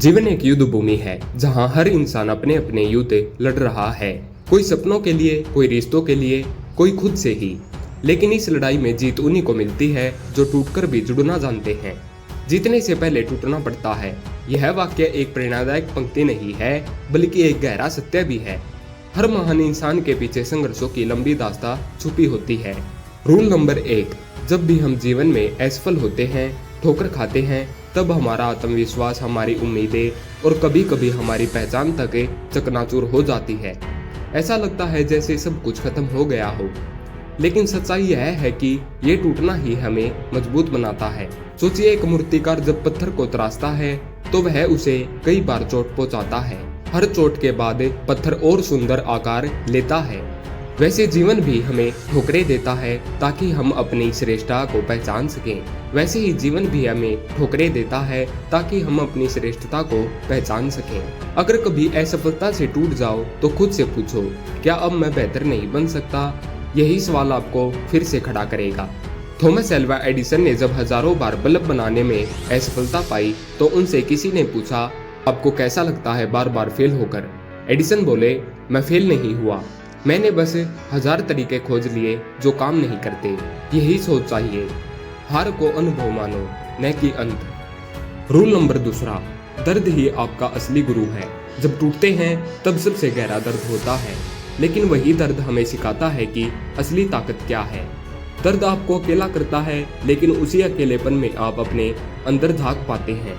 जीवन एक युद्ध भूमि है जहां हर इंसान अपने अपने युद्ध लड़ रहा है। कोई सपनों के लिए, कोई रिश्तों के लिए, कोई खुद से ही। लेकिन इस लड़ाई में जीत उन्हीं को मिलती है जो टूटकर भी जुड़ना जानते हैं। जीतने से पहले टूटना पड़ता है। यह वाक्य एक प्रेरणादायक पंक्ति नहीं है, बल्कि एक गहरा सत्य भी है। हर महान इंसान के पीछे संघर्षों की लंबी दास्तां छुपी होती है। रूल नंबर 1, जब भी हम जीवन में असफल होते हैं, ठोकर खाते हैं, तब हमारा आत्मविश्वास, हमारी उम्मीदें और कभी कभी हमारी पहचान तक चकनाचूर हो जाती है। ऐसा लगता है जैसे सब कुछ खत्म हो गया हो। लेकिन सच्चाई यह है कि ये टूटना ही हमें मजबूत बनाता है। सोचिए, एक मूर्तिकार जब पत्थर को तराशता है तो वह उसे कई बार चोट पहुंचाता है। हर चोट के बाद पत्थर और सुंदर आकार लेता है। वैसे जीवन भी हमें ठोकरें देता है ताकि हम अपनी श्रेष्ठता को पहचान सकें। वैसे ही जीवन भी हमें ठोकरें देता है ताकि हम अपनी श्रेष्ठता को पहचान सकें। अगर कभी असफलता से टूट जाओ तो खुद से पूछो, क्या अब मैं बेहतर नहीं बन सकता? यही सवाल आपको फिर से खड़ा करेगा। थॉमस एल्वा एडिसन ने जब हजारों बार बल्ब बनाने में असफलता पाई तो उनसे किसी ने पूछा, आपको कैसा लगता है बार बार फेल होकर? एडिसन बोले, मैं फेल नहीं हुआ, मैंने बस 1000 तरीके खोज लिए जो काम नहीं करते। यही सोच चाहिए। हार को अनुभव मानो, न कि अंत। रूल नंबर 2, दर्द ही आपका असली गुरु है। जब टूटते हैं तब सबसे गहरा दर्द होता है, लेकिन वही दर्द हमें सिखाता है कि असली ताकत क्या है। दर्द आपको अकेला करता है, लेकिन उसी अकेलेपन में आप अपने अंदर झांक पाते हैं।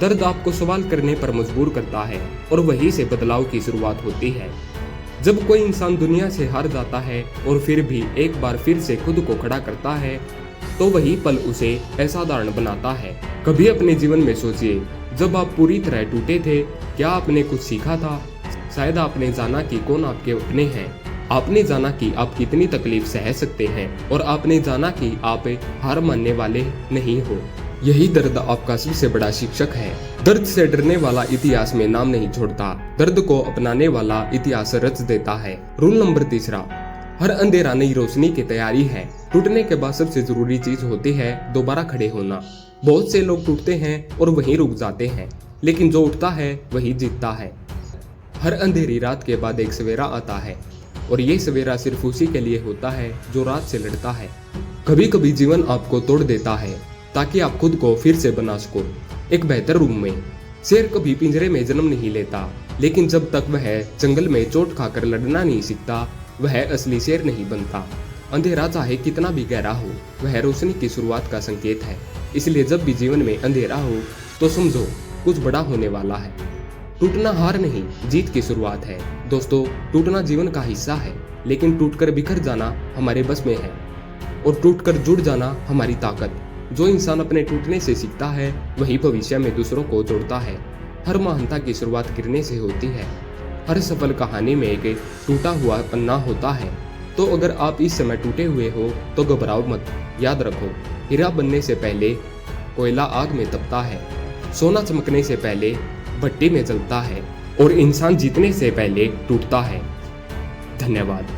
दर्द आपको सवाल करने पर मजबूर करता है और वहीं से बदलाव की शुरुआत होती है। जब कोई इंसान दुनिया से हार जाता है और फिर भी एक बार फिर से खुद को खड़ा करता है तो वही पल उसे असाधारण बनाता है। कभी अपने जीवन में सोचिए, जब आप पूरी तरह टूटे थे, क्या आपने कुछ सीखा था? शायद आपने जाना कि कौन आपके अपने हैं। आपने जाना कि आप कितनी तकलीफ सह सकते हैं और आपने जाना कि आप हार मानने वाले नहीं हो। यही दर्द आपका सबसे बड़ा शिक्षक है। दर्द से डरने वाला इतिहास में नाम नहीं छोड़ता, दर्द को अपनाने वाला इतिहास रच देता है। रूल नंबर 3, हर अंधेरा नई रोशनी की तैयारी है। टूटने के बाद सबसे जरूरी चीज होती है दोबारा खड़े होना। बहुत से लोग टूटते हैं और वहीं रुक जाते हैं, लेकिन जो उठता है वही जीतता है। हर अंधेरी रात के बाद एक सवेरा आता है, और ये सवेरा सिर्फ उसी के लिए होता है जो रात से लड़ता है। कभी कभी जीवन आपको तोड़ देता है ताकि आप खुद को फिर से बना सको एक बेहतर रूप में। शेर कभी पिंजरे में जन्म नहीं लेता, लेकिन जब तक वह जंगल में चोट खाकर लड़ना नहीं सीखता, वह असली शेर नहीं बनता। अंधेरा चाहे कितना भी गहरा हो, वह रोशनी की शुरुआत का संकेत है। इसलिए जब भी जीवन में अंधेरा हो तो समझो कुछ बड़ा होने वाला है। टूटना हार नहीं, जीत की शुरुआत है। दोस्तों, टूटना जीवन का हिस्सा है, लेकिन टूटकर बिखर जाना हमारे बस में है, और टूटकर जुड़ जाना हमारी ताकत। जो इंसान अपने टूटने से सीखता है वही भविष्य में दूसरों को जोड़ता है। हर महानता की शुरुआत गिरने से होती है। हर सफल कहानी में एक टूटा हुआ पन्ना होता है। तो अगर आप इस समय टूटे हुए हो तो घबराओ मत। याद रखो, हीरा बनने से पहले कोयला आग में तपता है, सोना चमकने से पहले भट्टी में जलता है, और इंसान जीतने से पहले टूटता है। धन्यवाद।